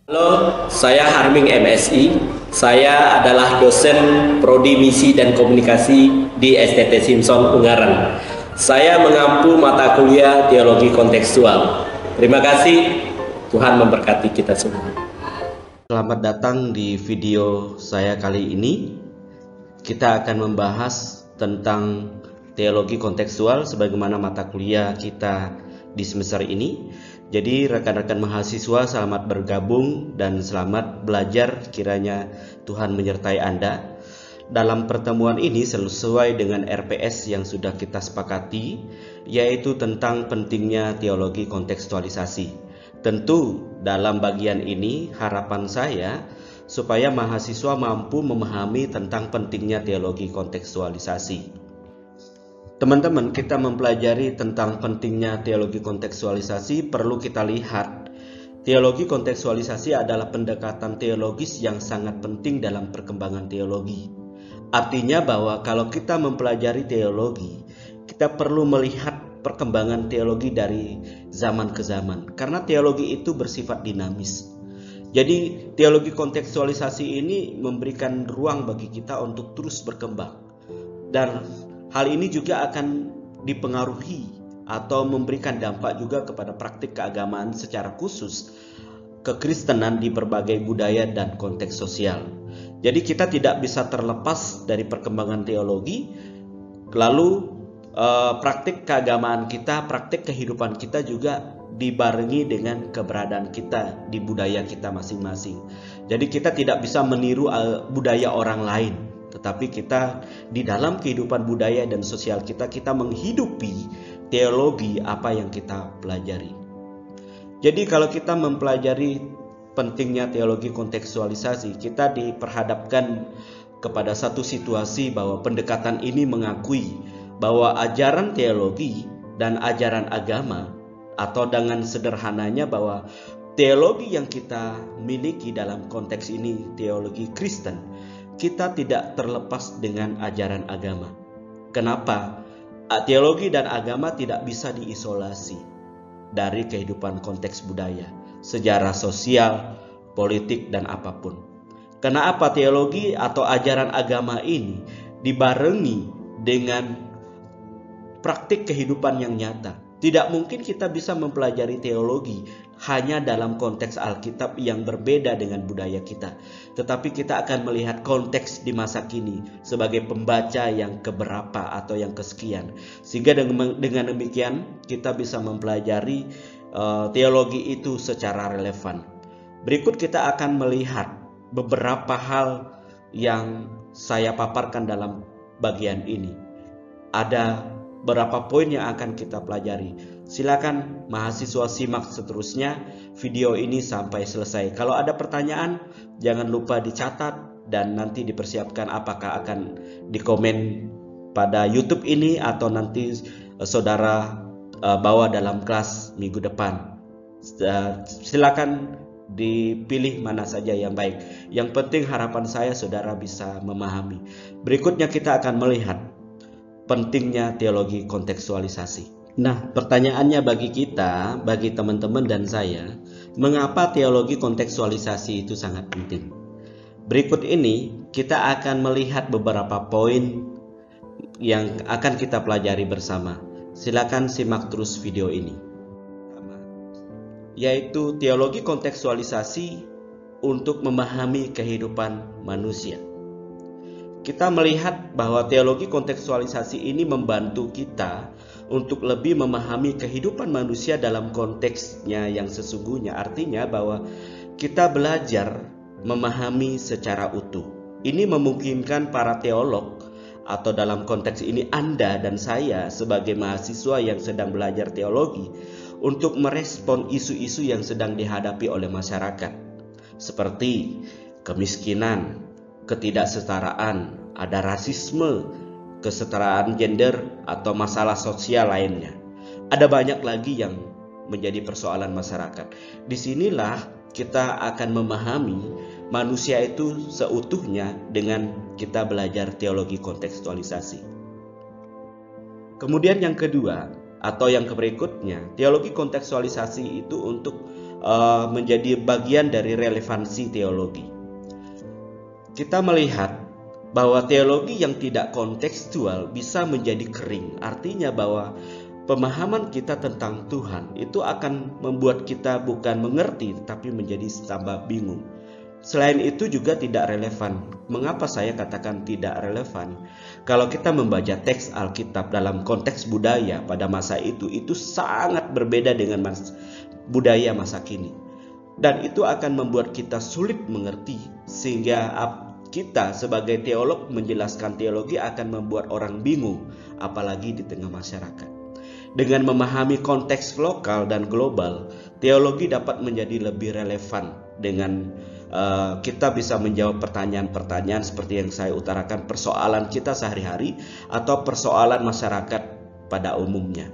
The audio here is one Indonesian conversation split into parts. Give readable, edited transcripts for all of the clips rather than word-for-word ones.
Halo, saya Harming MSI. Saya adalah dosen Prodi Misi dan Komunikasi di STT Simpson Ungaran. Saya mengampu mata kuliah Teologi Kontekstual. Terima kasih, Tuhan memberkati kita semua. Selamat datang di video saya kali ini. Kita akan membahas tentang teologi kontekstual sebagaimana mata kuliah kita di semester ini. Jadi rekan-rekan mahasiswa, selamat bergabung dan selamat belajar, kiranya Tuhan menyertai Anda. Dalam pertemuan ini sesuai dengan RPS yang sudah kita sepakati, yaitu tentang pentingnya teologi kontekstualisasi. Tentu dalam bagian ini harapan saya supaya mahasiswa mampu memahami tentang pentingnya teologi kontekstualisasi. Teman-teman, kita mempelajari tentang pentingnya teologi kontekstualisasi, perlu kita lihat teologi kontekstualisasi adalah pendekatan teologis yang sangat penting dalam perkembangan teologi. Artinya bahwa kalau kita mempelajari teologi, kita perlu melihat perkembangan teologi dari zaman ke zaman, karena teologi itu bersifat dinamis. Jadi teologi kontekstualisasi ini memberikan ruang bagi kita untuk terus berkembang, dan hal ini juga akan dipengaruhi atau memberikan dampak juga kepada praktik keagamaan, secara khusus kekristenan di berbagai budaya dan konteks sosial. Jadi kita tidak bisa terlepas dari perkembangan teologi, lalu praktik keagamaan kita, praktik kehidupan kita juga dibarengi dengan keberadaan kita di budaya kita masing-masing. Jadi kita tidak bisa meniru budaya orang lain, tetapi kita di dalam kehidupan budaya dan sosial kita menghidupi teologi apa yang kita pelajari. Jadi kalau kita mempelajari pentingnya teologi kontekstualisasi, kita diperhadapkan kepada satu situasi bahwa pendekatan ini mengakui bahwa ajaran teologi dan ajaran agama, atau dengan sederhananya bahwa teologi yang kita miliki dalam konteks ini teologi Kristen, kita tidak terlepas dengan ajaran agama. Kenapa? Teologi dan agama tidak bisa diisolasi dari kehidupan konteks budaya, sejarah sosial, politik, dan apapun. Kenapa teologi atau ajaran agama ini dibarengi dengan praktik kehidupan yang nyata? Tidak mungkin kita bisa mempelajari teologi hanya dalam konteks Alkitab yang berbeda dengan budaya kita, tetapi kita akan melihat konteks di masa kini sebagai pembaca yang keberapa atau yang kesekian, sehingga dengan demikian kita bisa mempelajari teologi itu secara relevan. Berikut kita akan melihat beberapa hal yang saya paparkan dalam bagian ini. Ada berapa poin yang akan kita pelajari. Silakan mahasiswa simak seterusnya video ini sampai selesai. Kalau ada pertanyaan, jangan lupa dicatat dan nanti dipersiapkan apakah akan dikomen pada YouTube ini atau nanti saudara bawa dalam kelas minggu depan. Silakan dipilih mana saja yang baik. Yang penting harapan saya saudara bisa memahami. Berikutnya kita akan melihat pentingnya teologi kontekstualisasi. Nah, pertanyaannya bagi kita, bagi teman-teman dan saya, mengapa teologi kontekstualisasi itu sangat penting? Berikut ini kita akan melihat beberapa poin yang akan kita pelajari bersama. Silakan simak terus video ini. Yaitu teologi kontekstualisasi untuk memahami kehidupan manusia. Kita melihat bahwa teologi kontekstualisasi ini membantu kita untuk lebih memahami kehidupan manusia dalam konteksnya yang sesungguhnya. Artinya bahwa kita belajar memahami secara utuh. Ini memungkinkan para teolog, atau dalam konteks ini Anda dan saya sebagai mahasiswa yang sedang belajar teologi, untuk merespon isu-isu yang sedang dihadapi oleh masyarakat, seperti kemiskinan, ketidaksetaraan, ada rasisme, kesetaraan gender, atau masalah sosial lainnya. Ada banyak lagi yang menjadi persoalan masyarakat. Disinilah kita akan memahami manusia itu seutuhnya dengan kita belajar teologi kontekstualisasi. Kemudian yang kedua, atau yang berikutnya, teologi kontekstualisasi itu untuk menjadi bagian dari relevansi teologi. Kita melihat bahwa teologi yang tidak kontekstual bisa menjadi kering. Artinya bahwa pemahaman kita tentang Tuhan itu akan membuat kita bukan mengerti, tapi menjadi tambah bingung. Selain itu juga tidak relevan. Mengapa saya katakan tidak relevan? Kalau kita membaca teks Alkitab dalam konteks budaya pada masa itu sangat berbeda dengan budaya masa kini. Dan itu akan membuat kita sulit mengerti, sehingga kita sebagai teolog menjelaskan teologi akan membuat orang bingung, apalagi di tengah masyarakat. Dengan memahami konteks lokal dan global, teologi dapat menjadi lebih relevan. Dengan kita bisa menjawab pertanyaan-pertanyaan seperti yang saya utarakan, persoalan kita sehari-hari atau persoalan masyarakat pada umumnya.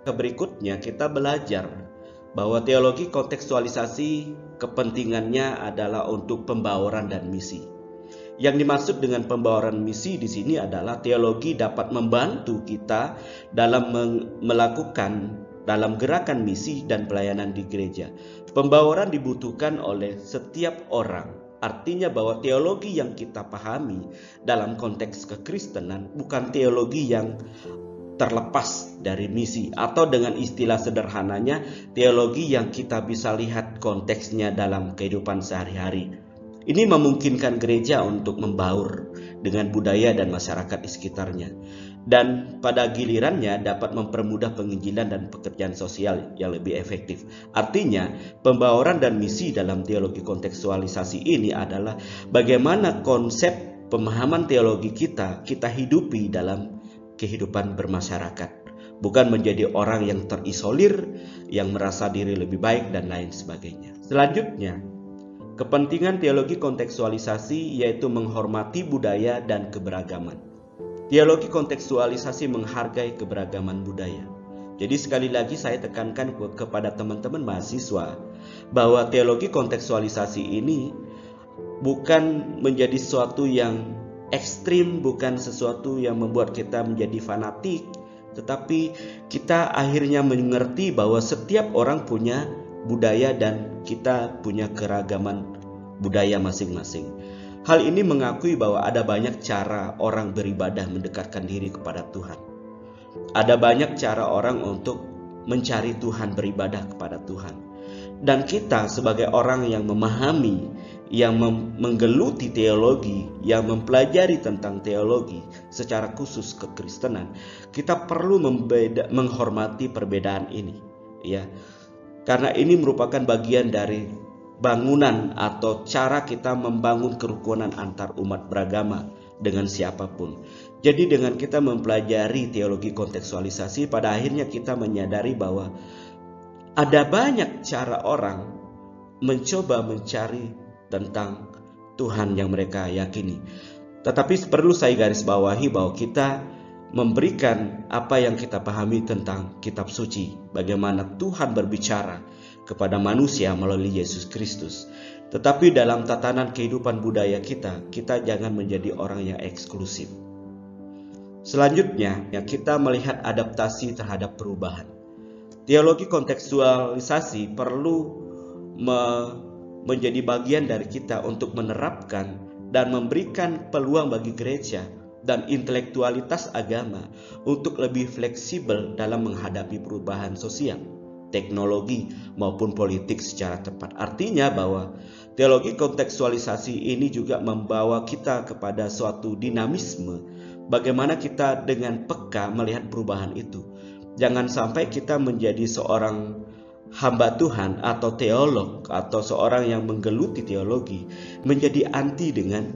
Berikutnya kita belajar bahwa teologi kontekstualisasi kepentingannya adalah untuk pembauran dan misi. Yang dimaksud dengan pembauran misi di sini adalah teologi dapat membantu kita dalam melakukan dalam gerakan misi dan pelayanan di gereja. Pembauran dibutuhkan oleh setiap orang. Artinya bahwa teologi yang kita pahami dalam konteks kekristenan bukan teologi yang terlepas dari misi, atau dengan istilah sederhananya teologi yang kita bisa lihat konteksnya dalam kehidupan sehari-hari. Ini memungkinkan gereja untuk membaur dengan budaya dan masyarakat di sekitarnya, dan pada gilirannya dapat mempermudah penginjilan dan pekerjaan sosial yang lebih efektif. Artinya pembauran dan misi dalam teologi kontekstualisasi ini adalah bagaimana konsep pemahaman teologi kita hidupi dalam kehidupan bermasyarakat, bukan menjadi orang yang terisolir, yang merasa diri lebih baik dan lain sebagainya. Selanjutnya, kepentingan teologi kontekstualisasi yaitu menghormati budaya dan keberagaman. Teologi kontekstualisasi menghargai keberagaman budaya. Jadi sekali lagi saya tekankan kepada teman-teman mahasiswa bahwa teologi kontekstualisasi ini bukan menjadi sesuatu yang ekstrim, bukan sesuatu yang membuat kita menjadi fanatik, tetapi kita akhirnya mengerti bahwa setiap orang punya budaya dan kita punya keragaman budaya masing-masing. Hal ini mengakui bahwa ada banyak cara orang beribadah mendekatkan diri kepada Tuhan. Ada banyak cara orang untuk mencari Tuhan, beribadah kepada Tuhan. Dan kita sebagai orang yang memahami, yang menggeluti teologi, yang mempelajari tentang teologi secara khusus kekristenan, kita perlu menghormati perbedaan ini, ya. Karena ini merupakan bagian dari bangunan atau cara kita membangun kerukunan antar umat beragama dengan siapapun. Jadi dengan kita mempelajari teologi kontekstualisasi, pada akhirnya kita menyadari bahwa ada banyak cara orang mencoba mencari tentang Tuhan yang mereka yakini. Tetapi perlu saya garis bawahi bahwa kita memberikan apa yang kita pahami tentang kitab suci, bagaimana Tuhan berbicara kepada manusia melalui Yesus Kristus. Tetapi dalam tatanan kehidupan budaya kita jangan menjadi orang yang eksklusif. Selanjutnya, kita melihat adaptasi terhadap perubahan. Teologi kontekstualisasi perlu menjadi bagian dari kita untuk menerapkan dan memberikan peluang bagi gereja dan intelektualitas agama untuk lebih fleksibel dalam menghadapi perubahan sosial, teknologi maupun politik secara tepat. Artinya bahwa teologi kontekstualisasi ini juga membawa kita kepada suatu dinamisme, bagaimana kita dengan peka melihat perubahan itu. Jangan sampai kita menjadi seorang hamba Tuhan atau teolog atau seorang yang menggeluti teologi menjadi anti dengan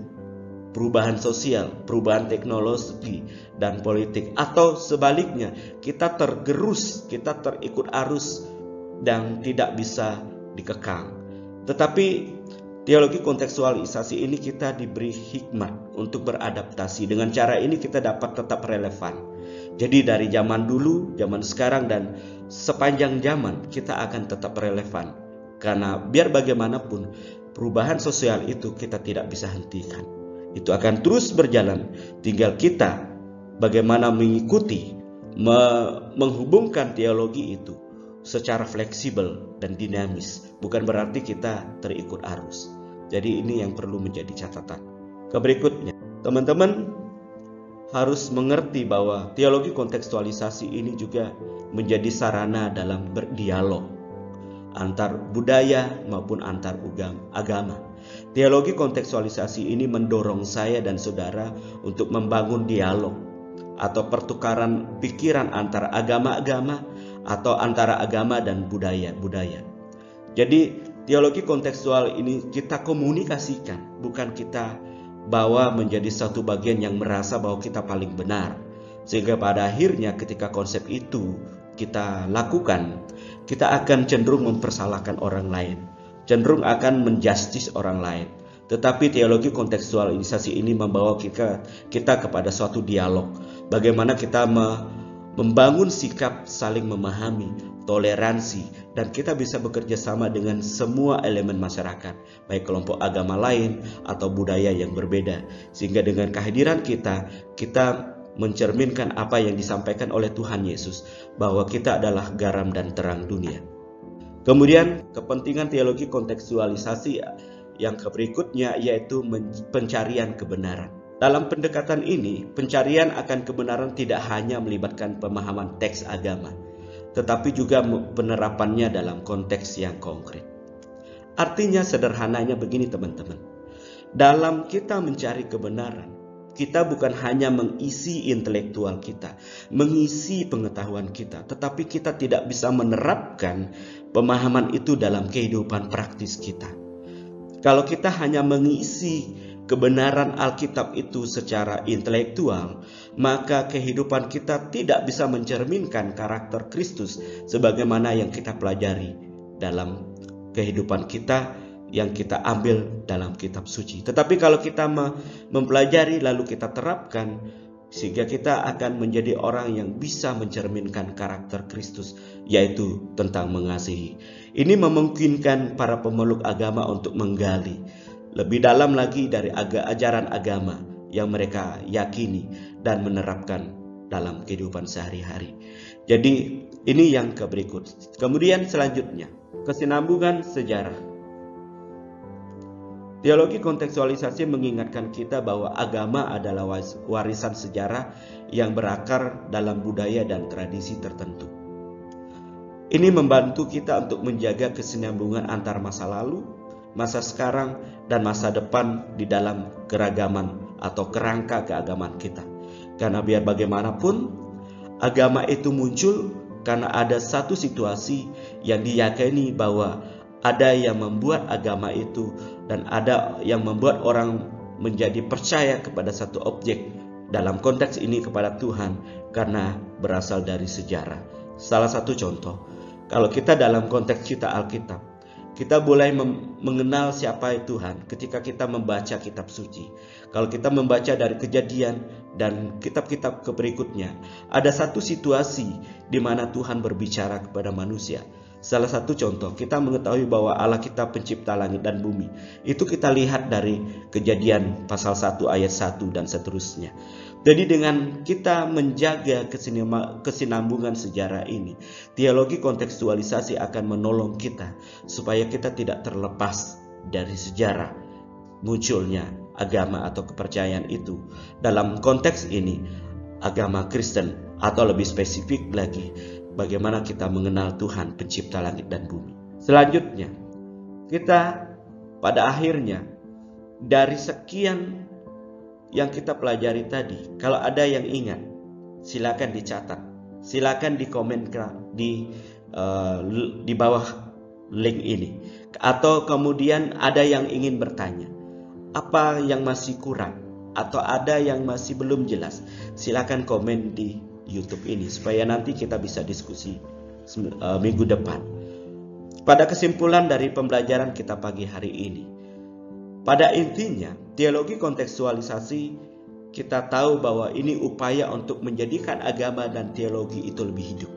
perubahan sosial, perubahan teknologi dan politik, atau sebaliknya kita tergerus, kita terikut arus dan tidak bisa dikekang. Tetapi teologi kontekstualisasi ini kita diberi hikmat untuk beradaptasi. Dengan cara ini kita dapat tetap relevan. Jadi dari zaman dulu, zaman sekarang, dan sepanjang zaman kita akan tetap relevan. Karena biar bagaimanapun perubahan sosial itu kita tidak bisa hentikan. Itu akan terus berjalan. Tinggal kita bagaimana mengikuti, menghubungkan teologi itu secara fleksibel dan dinamis, bukan berarti kita terikut arus. Jadi ini yang perlu menjadi catatan. Berikutnya, teman-teman harus mengerti bahwa teologi kontekstualisasi ini juga menjadi sarana dalam berdialog antar budaya maupun antar agama. Teologi kontekstualisasi ini mendorong saya dan saudara untuk membangun dialog atau pertukaran pikiran antara agama-agama atau antara agama dan budaya-budaya. Jadi teologi kontekstual ini kita komunikasikan, bukan kita bawa menjadi satu bagian yang merasa bahwa kita paling benar. Sehingga pada akhirnya ketika konsep itu kita lakukan, kita akan cenderung mempersalahkan orang lain, cenderung akan menjustis orang lain. Tetapi teologi kontekstualisasi ini membawa kita kepada suatu dialog. Bagaimana kita membangun sikap saling memahami, toleransi, dan kita bisa bekerja sama dengan semua elemen masyarakat, baik kelompok agama lain atau budaya yang berbeda. Sehingga dengan kehadiran kita mencerminkan apa yang disampaikan oleh Tuhan Yesus, bahwa kita adalah garam dan terang dunia. Kemudian kepentingan teologi kontekstualisasi yang berikutnya yaitu pencarian kebenaran. Dalam pendekatan ini, pencarian akan kebenaran tidak hanya melibatkan pemahaman teks agama, tetapi juga penerapannya dalam konteks yang konkret. Artinya sederhananya begini teman-teman. Dalam kita mencari kebenaran, kita bukan hanya mengisi intelektual kita, mengisi pengetahuan kita, tetapi kita tidak bisa menerapkan pemahaman itu dalam kehidupan praktis kita. Kalau kita hanya mengisi kebenaran Alkitab itu secara intelektual, maka kehidupan kita tidak bisa mencerminkan karakter Kristus sebagaimana yang kita pelajari dalam kehidupan kita yang kita ambil dalam kitab suci. Tetapi kalau kita mempelajari lalu kita terapkan, sehingga kita akan menjadi orang yang bisa mencerminkan karakter Kristus, yaitu tentang mengasihi. Ini memungkinkan para pemeluk agama untuk menggali lebih dalam lagi dari ajaran agama yang mereka yakini dan menerapkan dalam kehidupan sehari-hari. Jadi ini yang berikut. Kemudian selanjutnya, kesinambungan sejarah. Teologi kontekstualisasi mengingatkan kita bahwa agama adalah warisan sejarah yang berakar dalam budaya dan tradisi tertentu. Ini membantu kita untuk menjaga kesinambungan antar masa lalu, masa sekarang, dan masa depan di dalam keragaman atau kerangka keagamaan kita. Karena biar bagaimanapun, agama itu muncul karena ada satu situasi yang diyakini bahwa ada yang membuat agama itu dan ada yang membuat orang menjadi percaya kepada satu objek, dalam konteks ini kepada Tuhan, karena berasal dari sejarah. Salah satu contoh, kalau kita dalam konteks kita Alkitab, kita boleh mengenal siapa Tuhan ketika kita membaca kitab suci. Kalau kita membaca dari Kejadian dan kitab-kitab berikutnya, ada satu situasi di mana Tuhan berbicara kepada manusia. Salah satu contoh, kita mengetahui bahwa Allah kita pencipta langit dan bumi. Itu kita lihat dari Kejadian pasal 1 ayat 1 dan seterusnya. Jadi dengan kita menjaga kesinambungan sejarah ini, teologi kontekstualisasi akan menolong kita supaya kita tidak terlepas dari sejarah munculnya agama atau kepercayaan itu. Dalam konteks ini, agama Kristen, atau lebih spesifik lagi, bagaimana kita mengenal Tuhan pencipta langit dan bumi. Selanjutnya, kita pada akhirnya dari sekian yang kita pelajari tadi, kalau ada yang ingat, silakan dicatat, silakan dikomenkan di bawah link ini. Atau kemudian ada yang ingin bertanya, apa yang masih kurang atau ada yang masih belum jelas, silakan komen di YouTube ini supaya nanti kita bisa diskusi minggu depan. Pada kesimpulan dari pembelajaran kita pagi hari ini, pada intinya teologi kontekstualisasi kita tahu bahwa ini upaya untuk menjadikan agama dan teologi itu lebih hidup,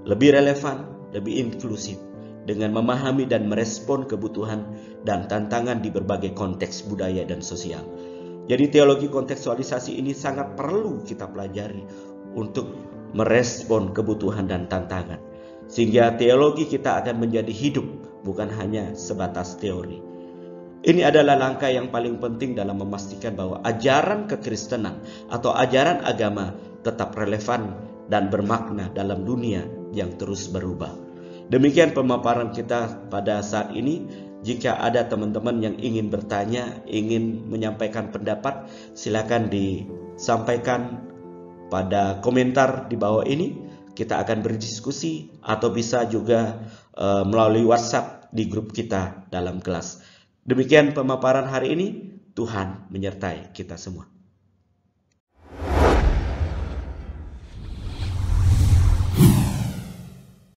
lebih relevan, lebih inklusif, dengan memahami dan merespon kebutuhan dan tantangan di berbagai konteks budaya dan sosial. Jadi teologi kontekstualisasi ini sangat perlu kita pelajari untuk merespon kebutuhan dan tantangan. sehingga teologi kita akan menjadi hidup, bukan hanya sebatas teori. Ini adalah langkah yang paling penting dalam memastikan bahwa ajaran kekristenan atau ajaran agama tetap relevan dan bermakna dalam dunia yang terus berubah. Demikian pemaparan kita pada saat ini. Jika ada teman-teman yang ingin bertanya, ingin menyampaikan pendapat, silakan disampaikan pada komentar di bawah ini. Kita akan berdiskusi atau bisa juga melalui WhatsApp di grup kita dalam kelas. Demikian pemaparan hari ini. Tuhan menyertai kita semua.